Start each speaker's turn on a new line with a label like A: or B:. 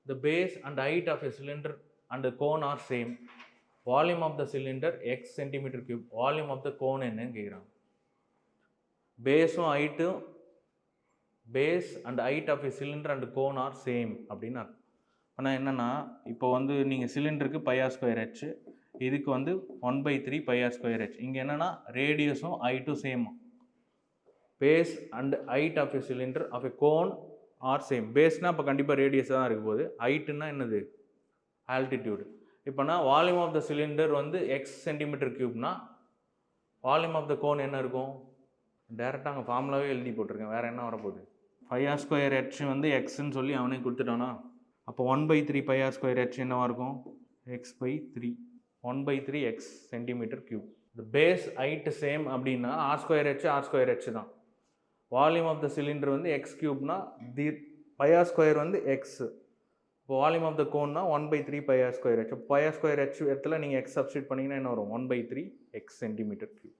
A: the base and height of a cylinder and the cone are same. Volume of the cylinder x centimeter cube. Volume of the cone என்னன்னு கேட்குறாங்க. பேஸும் ஹைட்டும் base and height of a cylinder and cone are same அப்படின்னு அர்த்தம். ஆனால் என்னென்னா இப்போ வந்து நீங்கள் சிலிண்டருக்கு பைஆர் ஸ்கொயர் ஹெச், இதுக்கு வந்து 1/3 பைஆர் ஸ்கொயர் ஹெச். இங்கே என்னென்னா ரேடியஸும் ஹைட்டும் same. Base and height of a cylinder of a cone are same. பேஸ்னால் இப்போ கண்டிப்பாக ரேடியஸ் தான் இருக்க போகுது. ஹைட்டுன்னா என்னது? ஆல்டிடியூடு. இப்போனா வால்யூம் ஆஃப் த சிலிண்டர் வந்து எக்ஸ் சென்டிமீட்டர் க்யூப்னா வால்யூம் ஆஃப் த கோன் என்ன இருக்கும்? டேரெக்டாக அங்கே ஃபார்முலாவே எழுதி போட்டிருக்கேன். வேறு என்ன வரப்போகுது? பைஆர் ஸ்கொயர் ஹெச் வந்து எக்ஸ்ன்னு சொல்லி அவனே கொடுத்துட்டானா? அப்போ 1/3 பைஆர் ஸ்கொயர் ஹெச் என்னவாக இருக்கும்? x/3. 1/3 x centimetre cube. இந்த பேஸ் ஹைட்டு சேம் அப்படின்னா ஆர் ஸ்கொயர் ஹெச் தான். வால்யூம் ஆஃப் த சிலிண்டர் வந்து எக்ஸ் க்யூப்னா பைஆர் ஸ்கொயர் வந்து எக்ஸ். இப்போ வால்யூம் ஆஃப் த கோன்னா 1/3 pi r square h. Pi r square h இடத்துல நீங்கள் எக்ஸ் சப்ஸ்டியூட் பண்ணிங்கன்னா என்ன வரும்? 1/3 எக்ஸ் சென்டிமீட்டர் க்யூப்.